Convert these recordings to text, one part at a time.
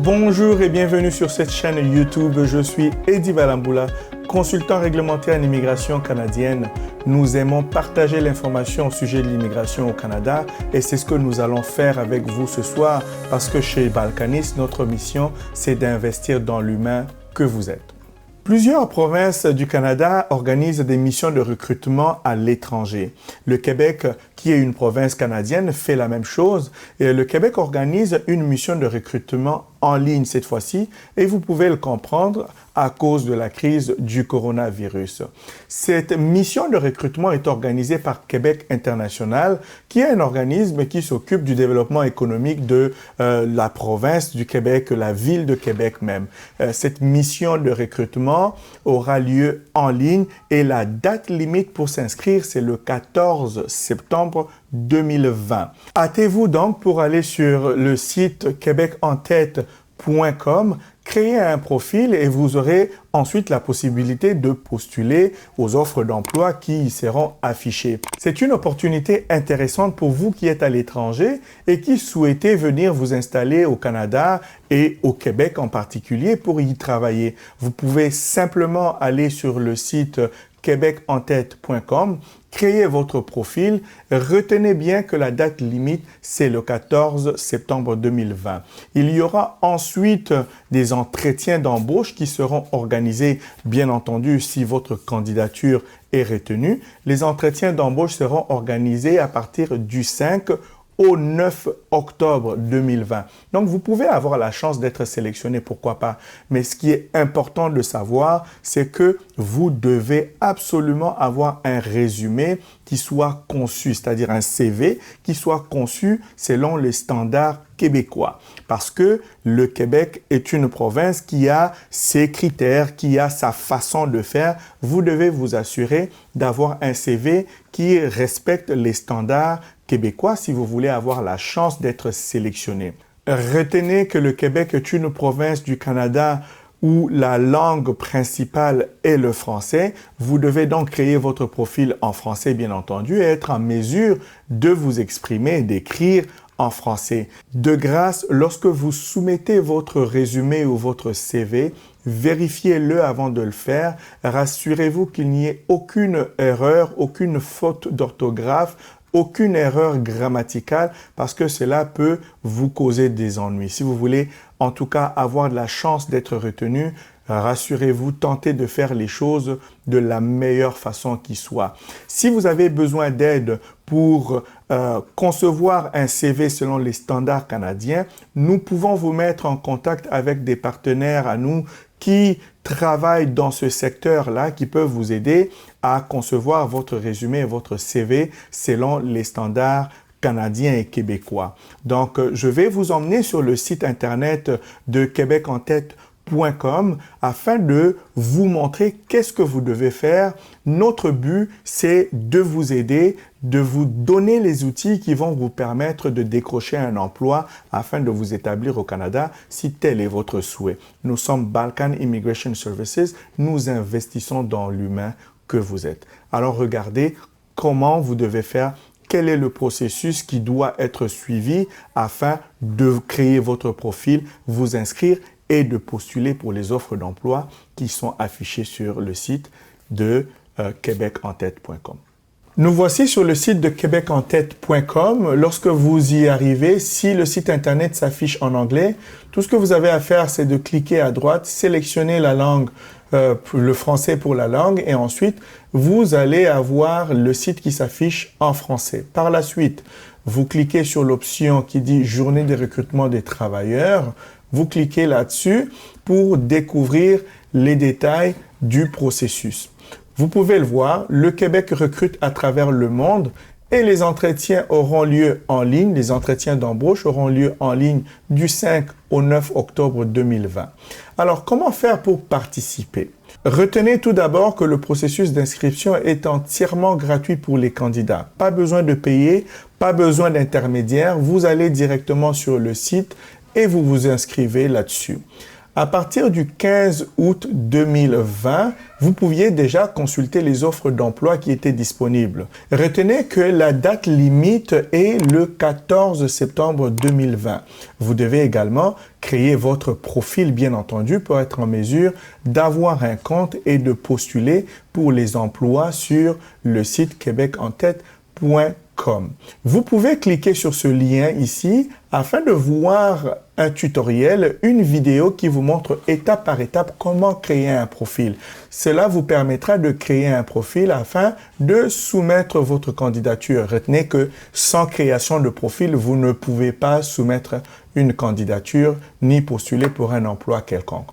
Bonjour et bienvenue sur cette chaîne YouTube. Je suis Eddie Balamboula, consultant réglementaire en immigration canadienne. Nous aimons partager l'information au sujet de l'immigration au Canada et c'est ce que nous allons faire avec vous ce soir parce que chez Balkanis, notre mission, c'est d'investir dans l'humain que vous êtes. Plusieurs provinces du Canada organisent des missions de recrutement à l'étranger. Le Québec, qui est une province canadienne, fait la même chose et le Québec organise une mission de recrutement en ligne cette fois-ci et vous pouvez le comprendre à cause de la crise du coronavirus. Cette mission de recrutement est organisée par Québec International, qui est un organisme qui s'occupe du développement économique de la province du Québec, la ville de Québec même. Cette mission de recrutement aura lieu en ligne et la date limite pour s'inscrire, c'est le 14 septembre 2020. Hâtez-vous donc pour aller sur le site québecentête.com, créer un profil et vous aurez ensuite la possibilité de postuler aux offres d'emploi qui y seront affichées. C'est une opportunité intéressante pour vous qui êtes à l'étranger et qui souhaitez venir vous installer au Canada et au Québec en particulier pour y travailler. Vous pouvez simplement aller sur le site québecentête.com, créez votre profil, retenez bien que la date limite, c'est le 14 septembre 2020. Il y aura ensuite des entretiens d'embauche qui seront organisés, bien entendu, si votre candidature est retenue. Les entretiens d'embauche seront organisés à partir du 5 au 9 octobre 2020. Donc, vous pouvez avoir la chance d'être sélectionné, pourquoi pas. Mais ce qui est important de savoir, c'est que vous devez absolument avoir un résumé qui soit conçu, c'est-à-dire un CV qui soit conçu selon les standards québécois. Parce que le Québec est une province qui a ses critères, qui a sa façon de faire. Vous devez vous assurer d'avoir un CV qui respecte les standards québécois si vous voulez avoir la chance d'être sélectionné. Retenez que le Québec est une province du Canada où la langue principale est le français. Vous devez donc créer votre profil en français, bien entendu, et être en mesure de vous exprimer et d'écrire en français. De grâce, lorsque vous soumettez votre résumé ou votre CV, vérifiez-le avant de le faire. Rassurez-vous qu'il n'y ait aucune erreur, aucune faute d'orthographe, aucune erreur grammaticale parce que cela peut vous causer des ennuis. Si vous voulez en tout cas avoir de la chance d'être retenu, rassurez-vous, tentez de faire les choses de la meilleure façon qui soit. Si vous avez besoin d'aide pour concevoir un CV selon les standards canadiens, nous pouvons vous mettre en contact avec des partenaires à nous qui travaillent dans ce secteur-là, qui peuvent vous aider à concevoir votre résumé et votre CV selon les standards canadiens et québécois. Donc, je vais vous emmener sur le site internet de québecentête.com afin de vous montrer qu'est-ce que vous devez faire. Notre but, c'est de vous aider, de vous donner les outils qui vont vous permettre de décrocher un emploi afin de vous établir au Canada si tel est votre souhait. Nous sommes Balkan Immigration Services. Nous investissons dans l'humain que vous êtes. Alors, regardez comment vous devez faire. Quel est le processus qui doit être suivi afin de créer votre profil, vous inscrire et de postuler pour les offres d'emploi qui sont affichées sur le site de québecentête.com. Nous voici sur le site de québecentête.com. Lorsque vous y arrivez, si le site internet s'affiche en anglais, tout ce que vous avez à faire, c'est de cliquer à droite, sélectionner la langue, le français pour la langue, et ensuite, vous allez avoir le site qui s'affiche en français. Par la suite, vous cliquez sur l'option qui dit « Journée de recrutement des travailleurs ». Vous cliquez là-dessus pour découvrir les détails du processus. Vous pouvez le voir, le Québec recrute à travers le monde et les entretiens auront lieu en ligne. Les entretiens d'embauche auront lieu en ligne du 5 au 9 octobre 2020. Alors, comment faire pour participer? Retenez tout d'abord que le processus d'inscription est entièrement gratuit pour les candidats. Pas besoin de payer, pas besoin d'intermédiaire. Vous allez directement sur le site et vous vous inscrivez là-dessus. À partir du 15 août 2020, vous pouviez déjà consulter les offres d'emploi qui étaient disponibles. Retenez que la date limite est le 14 septembre 2020. Vous devez également créer votre profil, bien entendu, pour être en mesure d'avoir un compte et de postuler pour les emplois sur le site québecenTête.com. Vous pouvez cliquer sur ce lien ici afin de voir un tutoriel, une vidéo qui vous montre étape par étape comment créer un profil. Cela vous permettra de créer un profil afin de soumettre votre candidature. Retenez que sans création de profil, vous ne pouvez pas soumettre une candidature ni postuler pour un emploi quelconque.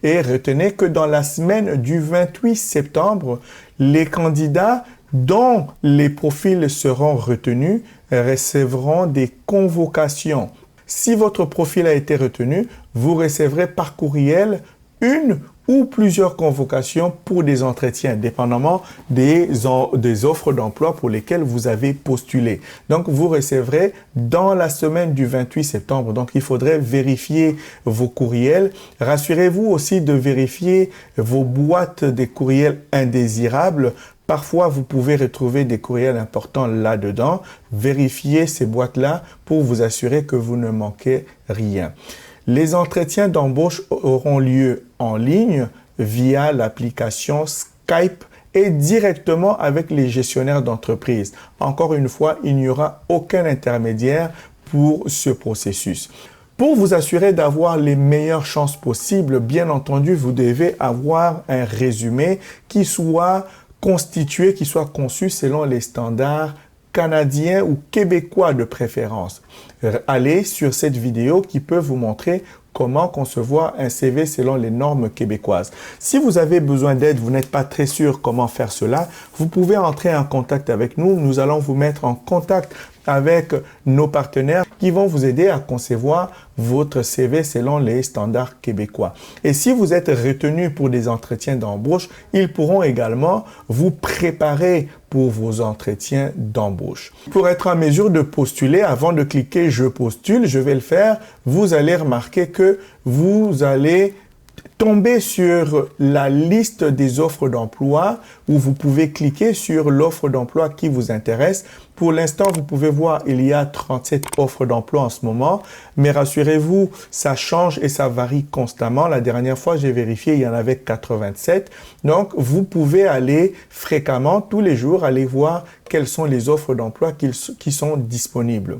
Et retenez que dans la semaine du 28 septembre, les candidats dont les profils seront retenus recevront des convocations. Si votre profil a été retenu, vous recevrez par courriel une ou plusieurs convocations pour des entretiens, dépendamment des offres d'emploi pour lesquelles vous avez postulé. Donc, vous recevrez dans la semaine du 28 septembre. Donc, il faudrait vérifier vos courriels. Rassurez-vous aussi de vérifier vos boîtes des courriels indésirables. Parfois, vous pouvez retrouver des courriels importants là-dedans. Vérifiez ces boîtes-là pour vous assurer que vous ne manquez rien. Les entretiens d'embauche auront lieu en ligne via l'application Skype et directement avec les gestionnaires d'entreprise. Encore une fois, il n'y aura aucun intermédiaire pour ce processus. Pour vous assurer d'avoir les meilleures chances possibles, bien entendu, vous devez avoir un résumé qui soit constitué, qui soit conçu selon les standards canadiens ou québécois de préférence. Allez sur cette vidéo qui peut vous montrer comment concevoir un CV selon les normes québécoises. Si vous avez besoin d'aide, vous n'êtes pas très sûr comment faire cela, vous pouvez entrer en contact avec nous. Nous allons vous mettre en contact avec nos partenaires qui vont vous aider à concevoir votre CV selon les standards québécois. Et si vous êtes retenu pour des entretiens d'embauche, ils pourront également vous préparer pour vos entretiens d'embauche. Pour être en mesure de postuler, avant de cliquer « Je postule », je vais le faire, vous allez remarquer que vous allez tomber sur la liste des offres d'emploi où vous pouvez cliquer sur l'offre d'emploi qui vous intéresse. Pour l'instant, vous pouvez voir, il y a 37 offres d'emploi en ce moment, mais rassurez-vous, ça change et ça varie constamment. La dernière fois, j'ai vérifié, il y en avait 87. Donc, vous pouvez aller fréquemment, tous les jours, aller voir quelles sont les offres d'emploi qui sont disponibles.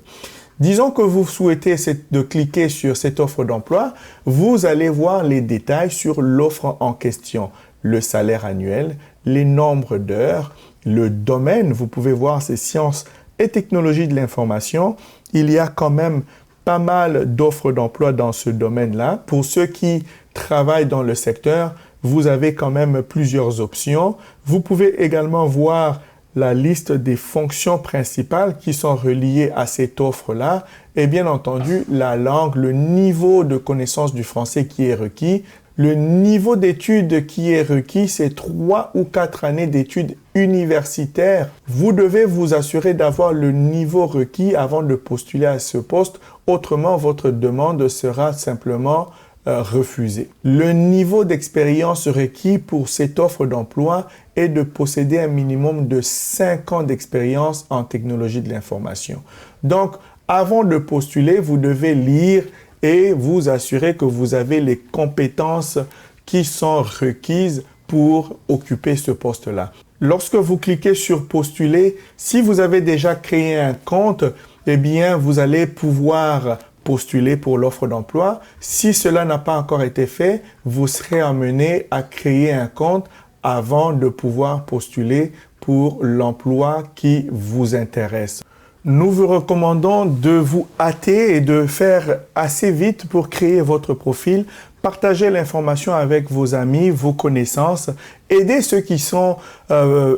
Disons que vous souhaitez de cliquer sur cette offre d'emploi, vous allez voir les détails sur l'offre en question, le salaire annuel, les nombres d'heures, le domaine, vous pouvez voir c'est sciences et technologies de l'information. Il y a quand même pas mal d'offres d'emploi dans ce domaine-là. Pour ceux qui travaillent dans le secteur, vous avez quand même plusieurs options. Vous pouvez également voir la liste des fonctions principales qui sont reliées à cette offre-là et bien entendu la langue, le niveau de connaissance du français qui est requis. Le niveau d'études qui est requis, c'est 3 ou 4 années d'études universitaires. Vous devez vous assurer d'avoir le niveau requis avant de postuler à ce poste. Autrement, votre demande sera simplement refusée. Le niveau d'expérience requis pour cette offre d'emploi est de posséder un minimum de 5 ans d'expérience en technologie de l'information. Donc, avant de postuler, vous devez lire et vous assurer que vous avez les compétences qui sont requises pour occuper ce poste-là. Lorsque vous cliquez sur « Postuler », si vous avez déjà créé un compte, eh bien, vous allez pouvoir postuler pour l'offre d'emploi. Si cela n'a pas encore été fait, vous serez amené à créer un compte avant de pouvoir postuler pour l'emploi qui vous intéresse. Nous vous recommandons de vous hâter et de faire assez vite pour créer votre profil. Partagez l'information avec vos amis, vos connaissances aider ceux qui sont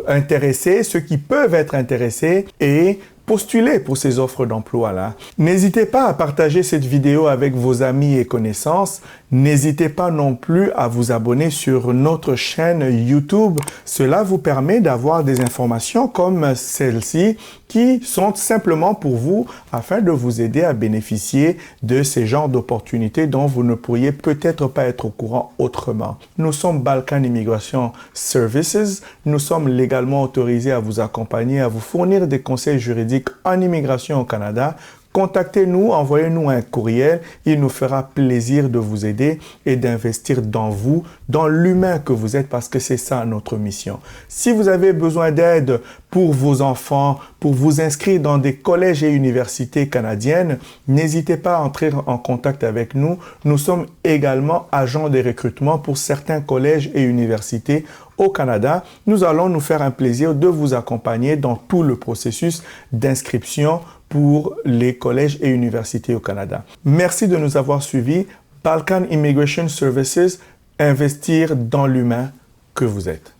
intéressés, ceux qui peuvent être intéressés et postuler pour ces offres d'emploi-là. N'hésitez pas à partager cette vidéo avec vos amis et connaissances. N'hésitez pas non plus à vous abonner sur notre chaîne YouTube. Cela vous permet d'avoir des informations comme celle-ci qui sont simplement pour vous afin de vous aider à bénéficier de ces genres d'opportunités dont vous ne pourriez peut-être pas être au courant autrement. Nous sommes Balkan Immigration Services. Nous sommes légalement autorisés à vous accompagner, à vous fournir des conseils juridiques en immigration au Canada. Contactez-nous, envoyez-nous un courriel. Il nous fera plaisir de vous aider et d'investir dans vous, dans l'humain que vous êtes, parce que c'est ça notre mission. Si vous avez besoin d'aide pour vos enfants, pour vous inscrire dans des collèges et universités canadiennes, n'hésitez pas à entrer en contact avec nous. Nous sommes également agents de recrutement pour certains collèges et universités au Canada. Nous allons nous faire un plaisir de vous accompagner dans tout le processus d'inscription pour les collèges et universités au Canada. Merci de nous avoir suivis. Balkan Immigration Services, investir dans l'humain que vous êtes.